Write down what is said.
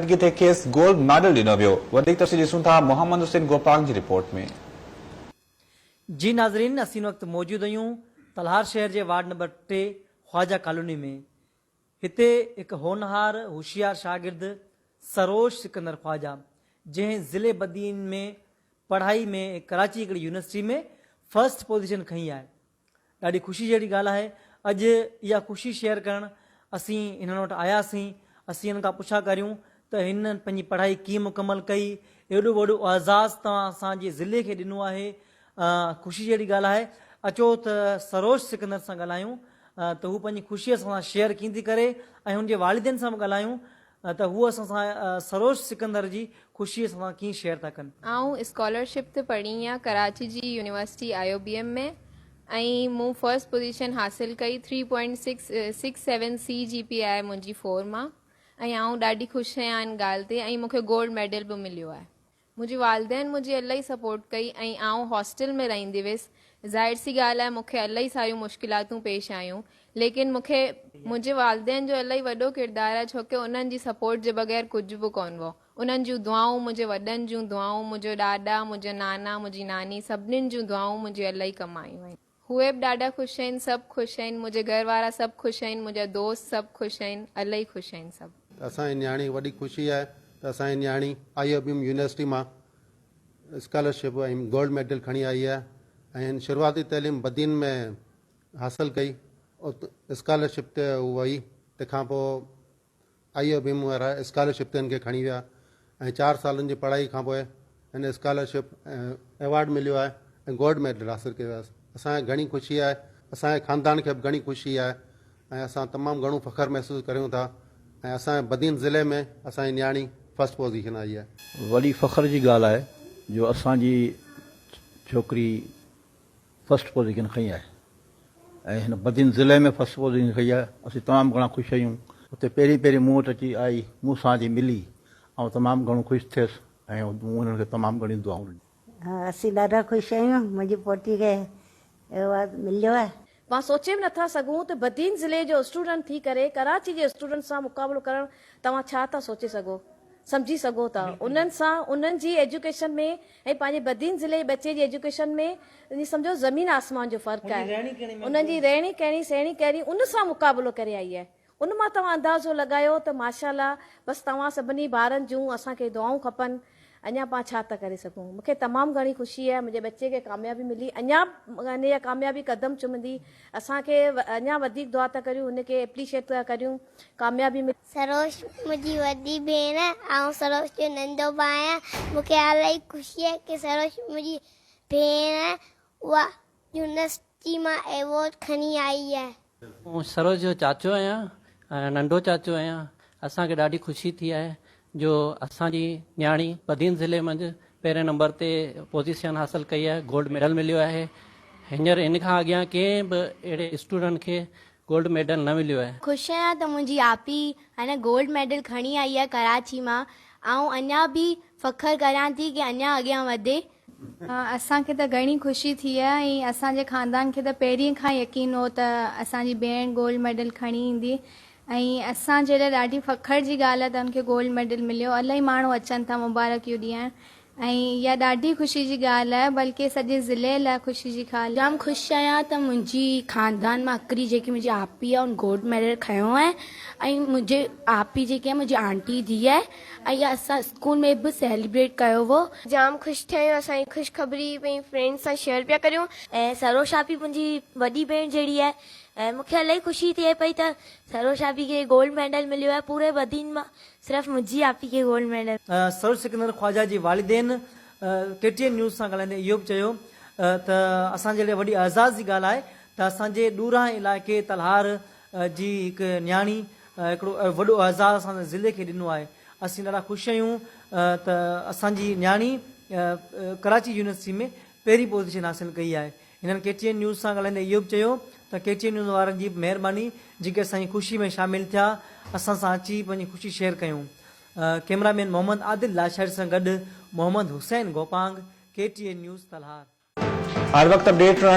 थे case gold medal ॾिनो वियो। वधीक तफ़सील ॾिसूं था मोहम्मद हुसैन गोपांग जी रिपोर्ट में। जी नाज़रीन, असीं वक्त मौजूद आहियूं तलहार शहर के वार्ड नंबर 3 ख्वाजा कॉलोनी में। हिते एक होनहार होशियार शागिर्द सरोज सिकंदर ख्वाजा जैं ज़िले बदीन में पढ़ाई में कराची हिकिड़ी यूनिवर्सिटी में फर्स्ट पोजीशन खई है। ॾाढी ख़ुशी जहिड़ी ॻाल्हि आहे। अॼु इहा ख़ुशी शेयर करण असीं हिननि वटि आयासीं। असीं हिन खां पुछा करियूं त हिन पंहिंजी पढ़ाई कीअं मुकमल कई, एॾो वॾो एज़ाज़ तव्हां असांजे ज़िले खे ॾिनो आहे। ख़ुशी जहिड़ी ॻाल्हि आहे। अचो त सरोज सिकंदर सां ॻाल्हायूं त हू पंहिंजी ख़ुशी असां सां शेयर कीअं थी करे ऐं हुनजे वालिदनि सां बि ॻाल्हायूं त हूअ असां सां सरोज सिकंदर जी ख़ुशी असां सां कीअं शेयर था कनि। आऊं स्कॉलरशिप ते पढ़ी आहियां कराची जी यूनिवर्सिटी IOBM में ऐं मूं फर्स्ट पोजीशन हासिल कई 3.67 CGPA आहे मुंहिंजी 4 मां ऐं आऊं ॾाढी ख़ुशि आहियां इन ॻाल्हि ते ऐं मूंखे गोल्ड मेडल बि मिलियो आहे। मुंहिंजी वालिदैन मुंहिंजी इलाही सपोर्ट कई ऐं आऊं हॉस्टल में रहंदी हुअसि। ज़ाहिर सी ॻाल्हि आहे मूंखे इलाही सारियूं मुश्किलातूं पेश आयूं, लेकिन मूंखे मुंहिंजे वालिदैन जो इलाही वॾो किरदारु आहे, छोकी उन्हनि जी सपोर्ट जे बग़ैर कुझु बि कोन हुओ। उन्हनि जूं दुआऊं, मुंहिंजे वॾनि जूं दुआऊं, मुंहिंजो ॾाॾा, मुंहिंजो नाना, मुंहिंजी नानी, सभिनीनि जूं दुआऊं मुंहिंजी इलाही कमु आयूं आहिनि। उहे बि ॾाढा ख़ुशि आहिनि, सभु ख़ुशि आहिनि, मुंहिंजे घर वारा सभु ख़ुशि आहिनि, मुंहिंजा दोस्त सभु ख़ुशि आहिनि, इलाही ख़ुशि आहिनि सभु। असांजी न्याणी वॾी ख़ुशी आहे त असांजी न्याणी IOBM यूनिवर्सिटी मां स्कॉलरशिप ऐं गोल्ड मेडल खणी आई आहे ऐं शुरूआती तइलीम बदीन में हासिल कई। स्कॉलरशिप ते उहा वई, तंहिंखां पोइ IOBM वारा स्कॉलरशिप ते हिनखे खणी विया ऐं 4 सालनि जी पढ़ाई खां पोइ हिन स्कॉलरशिप अवॉर्ड मिलियो आहे ऐं गोल्ड मेडल हासिल कयो आहे। असांखे घणी ख़ुशी आहे, असांजे ख़ानदान खे बि घणी ख़ुशी आहे ऐं असां तमामु घणो फ़ख़्रु महसूसु करियूं था ऐं असांजे बदीन ज़िले में असांजी न्याणी फर्स्ट पोजीशन आई आहे। वॾी फ़ख़्र जी ॻाल्हि आहे जो असांजी छोकिरी फर्स्ट पोजीशन खई आहे ऐं हिन बदीन ज़िले में फर्स्ट पोजीशन खई आहे। असीं तमामु घणा ख़ुशि आहियूं। हुते पहिरीं मूं वटि अची आई, मूं सां जी मिली ऐं तमामु घणो ख़ुशि थियसि ऐं मूं हुननि खे तमामु घणी दुआऊं ॾिनी। हाँ, असीं ॾाढा ख़ुशि आहियूं। मुंहिंजी पोटी खे अवॉर्ड मिलियो आहे। मां सोचे बि नथा सघूं त बदीन ज़िले जो स्टूडेंट थी करे कराची जे स्टूडेंट सां मुक़ाबिलो करणु, तव्हां छा था सोचे सघो, सम्झी सघो था। उन्हनि सां उन्हनि जी एजुकेशन में ऐं पंहिंजे बदीन ज़िले जे बच्चे जी एजुकेशन में सम्झो ज़मीन आसमान जो फ़र्क़ु आहे। उन्हनि जी रहणी कहणी सहणी कहणी उन सां मुक़ाबिलो करे आई आहे। उन मां तव्हां अंदाज़ो लॻायो त माशाल्लाह, बसि तव्हां सभिनी ॿारनि जूं असांखे दुआऊं खपनि। अञा पाण छा था करे सघूं। मूंखे तमामु घणी ख़ुशी आहे, मुंहिंजे बच्चे खे कामयाबी मिली, अञा हिन जा कामयाबी कदम चुमंदी। असांखे अञा वधीक दुआ था करियूं, हुनखे एप्रिशिएट था करियूं, कामयाबी मिली। सरोज मुंहिंजी वॾी भेण ऐं सरोज जो नंढो भाउ आहियां। मूंखे इलाही ख़ुशी आहे की सरोज मुंहिंजी भेण आहे, उहा यूनिवर्सिटी मां अवॉर्ड खणी आई आहे। सरोज जो चाचो आहियां, नंढो चाचो आहियां। असांखे ॾाढी ख़ुशी थी आहे जो असांजी न्याणी बदीन ज़िले मंझि पहिरें नंबर ते पोजीशन हासिल कई आहे, गोल्ड मेडल मिलियो आहे। हींअर इन खां अॻियां कंहिं बि अहिड़े स्टूडेंट खे गोल्ड मेडल न मिलियो आहे। ख़ुशि आहियां त मुंहिंजी आपी हाणे गोल्ड मेडल खणी आई आहे कराची मां। ऐं अञा बि फ़ख़्रु करियां थी की अञा अॻियां वधे। असांखे त घणी ख़ुशी थी आहे ऐं असांजे ख़ानदान खे त पहिरीं खां यकीन हो त असांजी भेण गोल्ड मेडल खणी ईंदी ऐं असांजे लाइ ॾाढी फ़ख़्र जी ॻाल्हि आहे त हुनखे गोल्ड मेडल मिलियो। इलाही माण्हू अचनि था मुबारकियूं ॾियण ऐं इहा ॾाढी ख़ुशी जी ॻाल्हि आहे, बल्कि सॼे ज़िले लाइ ख़ुशी जी ॻाल्हि। जाम ख़ुशि आहियां त मुंहिंजी ख़ानदान मां हिकिड़ी जेकी मुंहिंजी आपी आहे उन गोल्ड मेडल खयो आहे ऐं मुंहिंजे आपी जेकी आहे मुंहिंजी आंटी धीउ आहे ऐं इहा असां स्कूल में बि सेलिब्रेट कयो हो। जाम ख़ुशि थिया आहियूं, असांजी ख़ुशख़बरी पंहिंजी फ्रेंड्स सां शेयर पिया करियूं। ऐं सरोज आपी मुंहिंजी वॾी भेण जहिड़ी आहे ऐं मूंखे इलाही ख़ुशी थिए पई त सरोज आपी खे गोल्ड मेडल मिलियो आहे। पूरे बदीन मां सिर्फ़ु मुंहिंजी आपी खे गोल्ड मेडल। सरोज सिकंदर ख्वाजा जी वालिदैन KTN न्यूज़ सां ॻाल्हाईंदे इहो बि चयो त असांजे लाइ वॾी एज़ाज़ जी ॻाल्हि आहे त असांजे ॾूरां इलाइक़े तलहार जी हिकु न्याणी हिकिड़ो वॾो एज़ाज़ असांजे ज़िले खे ॾिनो आहे। असीं ॾाढा ख़ुशि आहियूं त असांजी न्याणी कराची यूनिवर्सिटी में पहिरीं पोजीशन हासिल कई आहे। हिननि KTN न्यूज़ सां ॻाल्हाईंदे इहो बि चयो त KTN न्यूज़ वारनि जी महिरबानी जेके असांजी ख़ुशी में शामिलु थिया, असां सां अची पंहिंजी ख़ुशी शेयर कयूं। कैमरामैन मोहम्मद आदिल लाशारी सां गॾु मोहम्मद हुसैन गोपांग, KTN न्यूज़ तलहार। हर वक्त अपडेट